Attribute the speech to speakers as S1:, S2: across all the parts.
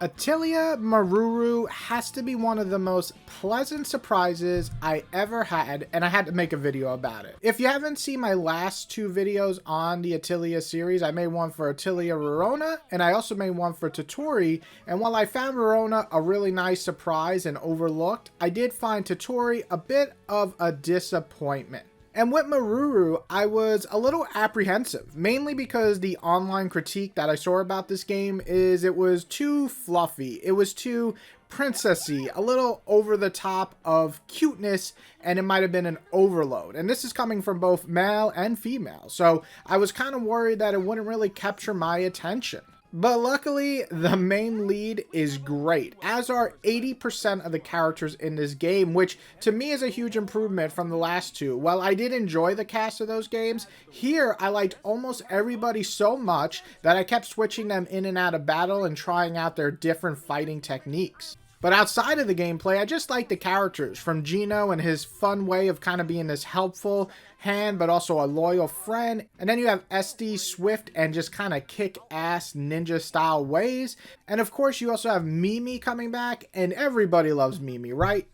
S1: Atelier Maruru has to be one of the most pleasant surprises I ever had, and I had to make a video about it. If you haven't seen my last two videos on the Atelier series, I made one for Atelier Verona, and I also made one for Totori, and while I found Verona a really nice surprise and overlooked, I did find Totori a bit of a disappointment. And with Maruru, I was a little apprehensive, mainly because the online critique that I saw about this game is it was too fluffy, it was too princessy, a little over the top of cuteness, and it might have been an overload. And this is coming from both male and female, so I was kind of worried that it wouldn't really capture my attention. But luckily, the main lead is great, as are 80% of the characters in this game, which to me is a huge improvement from the last two. While I did enjoy the cast of those games, here I liked almost everybody so much that I kept switching them in and out of battle and trying out their different fighting techniques. But outside of the gameplay, I just like the characters, from Gino and his fun way of kind of being this helpful hand, but also a loyal friend. And then you have SD Swift and just kind of kick-ass ninja style ways. And of course, you also have Mimi coming back, and everybody loves Mimi, right?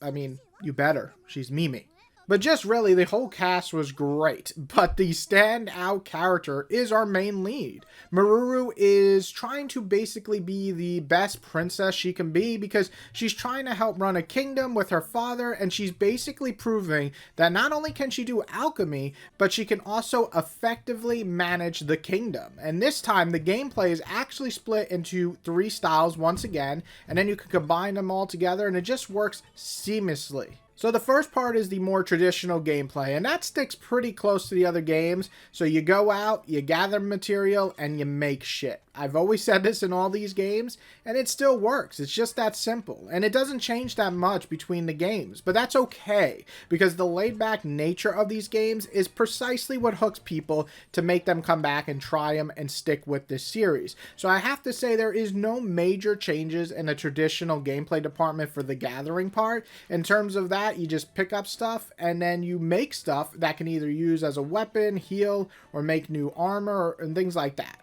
S1: I mean, you better. She's Mimi. But just really, the whole cast was great, but the standout character is our main lead. Maruru is trying to basically be the best princess she can be because she's trying to help run a kingdom with her father, and she's basically proving that not only can she do alchemy, but she can also effectively manage the kingdom. And this time, the gameplay is actually split into 3 styles once again, and then you can combine them all together, and it just works seamlessly. So the first part is the more traditional gameplay, and that sticks pretty close to the other games. So you go out, you gather material, and you make shit. I've always said this in all these games, and it still works. It's just that simple, and it doesn't change that much between the games, but that's okay, because the laid-back nature of these games is precisely what hooks people to make them come back and try them and stick with this series. So I have to say there is no major changes in the traditional gameplay department for the gathering part. In terms of that, you just pick up stuff, and then you make stuff that can either use as a weapon, heal, or make new armor, and things like that.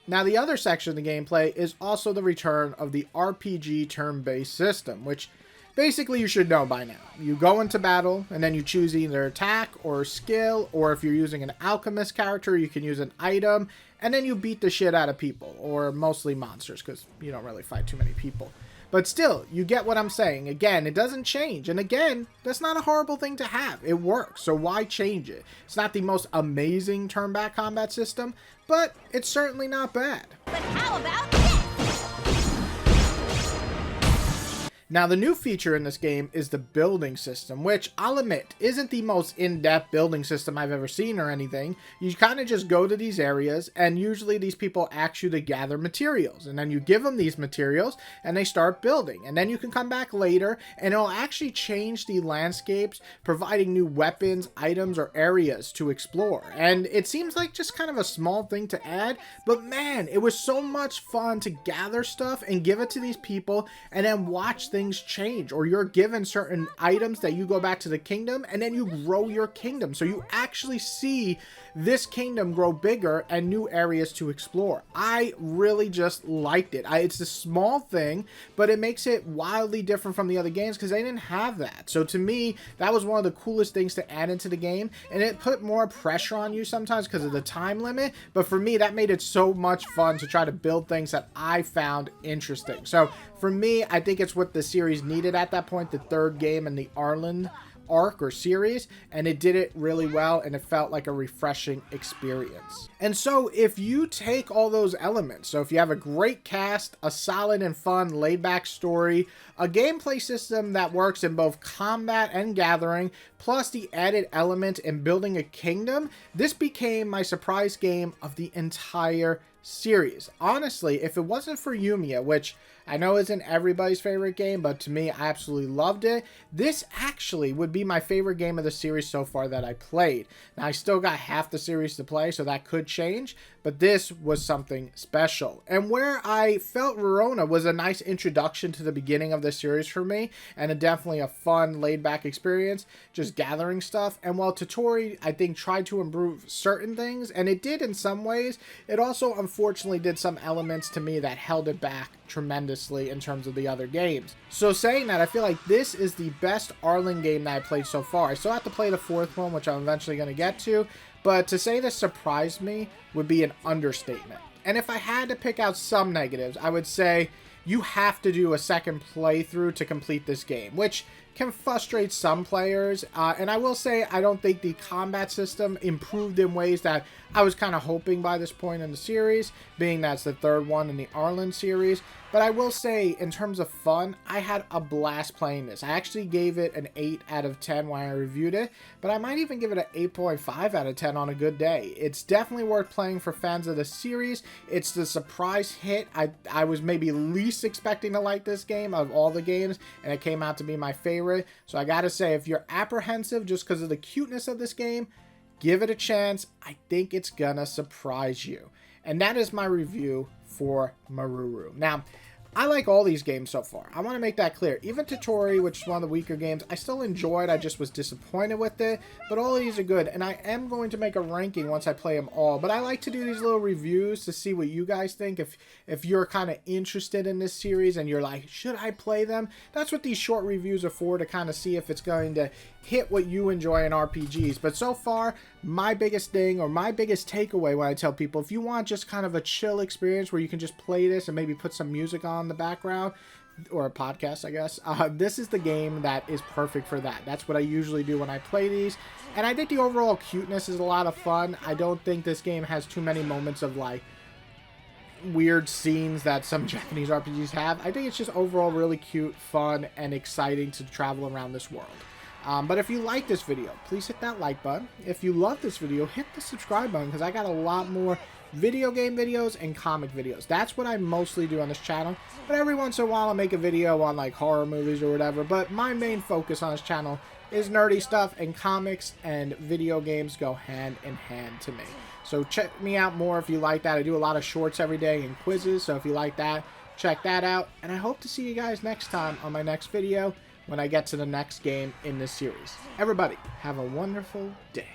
S1: Now, the other section of the gameplay is also the return of the RPG turn-based system, which basically you should know by now. You go into battle, and then you choose either attack or skill, or if you're using an alchemist character, you can use an item, and then you beat the shit out of people, or mostly monsters, because you don't really fight too many people. But still, you get what I'm saying. Again, it doesn't change. And again, that's not a horrible thing to have. It works, so why change it? It's not the most amazing turn-back combat system, but it's certainly not bad.
S2: But how about this?
S1: Now, the new feature in this game is the building system, which I'll admit isn't the most in-depth building system I've ever seen or anything. You kind of just go to these areas, and usually these people ask you to gather materials, and then you give them these materials, and they start building. And then you can come back later, and it'll actually change the landscapes, providing new weapons, items, or areas to explore. And it seems like just kind of a small thing to add, but man, it was so much fun to gather stuff and give it to these people, and then watch things change, or you're given certain items that you go back to the kingdom, and then you grow your kingdom, so you actually see this kingdom grow bigger and new areas to explore. I really just liked it. It's a small thing, but it makes it wildly different from the other games because they didn't have that. So to me, that was one of the coolest things to add into the game, and it put more pressure on you sometimes because of the time limit, but for me, that made it so much fun to try to build things that I found interesting. So for me, I think it's what the series needed at that point, the third game in the Arland arc or series, and it did it really well, and it felt like a refreshing experience. And so if you take all those elements, so if you have a great cast, a solid and fun laid-back story, a gameplay system that works in both combat and gathering, plus the added element in building a kingdom, this became my surprise game of the entire series. Honestly, if it wasn't for Yumiya, which I know isn't everybody's favorite game, but to me, I absolutely loved it, this actually would be my favorite game of the series so far that I played. Now, I still got half the series to play, so that could change, but this was something special. And where I felt Verona was a nice introduction to the beginning of the series for me, and definitely a fun, laid-back experience, just gathering stuff. And while Totori, I think, tried to improve certain things, and it did in some ways, it also, unfortunately, unfortunately did some elements to me that held it back tremendously in terms of the other games. So saying that, I feel like this is the best Arland game that I played so far. I still have to play the fourth one, which I'm eventually going to get to, but to say this surprised me would be an understatement. And if I had to pick out some negatives, I would say you have to do a second playthrough to complete this game, which can frustrate some players. And I will say, I don't think the combat system improved in ways that I was kind of hoping by this point in the series, being that's the third one in the Arland series. But I will say, in terms of fun, I had a blast playing this. I actually gave it an 8 out of 10 when I reviewed it, but I might even give it an 8.5 out of 10 on a good day. It's definitely worth playing for fans of the series. It's the surprise hit. I was maybe least expecting to like this game of all the games, and it came out to be my favorite. So I gotta say, if you're apprehensive just because of the cuteness of this game, give it a chance. I think it's gonna surprise you. And that is my review for Maruru. Now, I like all these games so far. I want to make that clear. Even Totori, which is one of the weaker games, I still enjoyed. I just was disappointed with it. But all of these are good. And I am going to make a ranking once I play them all. But I like to do these little reviews to see what you guys think. If you're kind of interested in this series and you're like, should I play them? That's what these short reviews are for, to kind of see if it's going to hit what you enjoy in RPGs. But so far, my biggest thing, or my biggest takeaway when I tell people, if you want just kind of a chill experience where you can just play this and maybe put some music on in the background, or a podcast, I guess, this is the game that is perfect for that. That's what I usually do when I play these. And I think the overall cuteness is a lot of fun. I don't think this game has too many moments of like weird scenes that some Japanese RPGs have. I think it's just overall really cute, fun, and exciting to travel around this world. But if you like this video, please hit that like button. If you love this video, hit the subscribe button, because I got a lot more video game videos and comic videos. That's what I mostly do on this channel. But every once in a while, I'll make a video on like horror movies or whatever. But my main focus on this channel is nerdy stuff, and comics and video games go hand in hand to me. So check me out more if you like that. I do a lot of shorts every day and quizzes. So if you like that, check that out. And I hope to see you guys next time on my next video, when I get to the next game in this series. Everybody, have a wonderful day.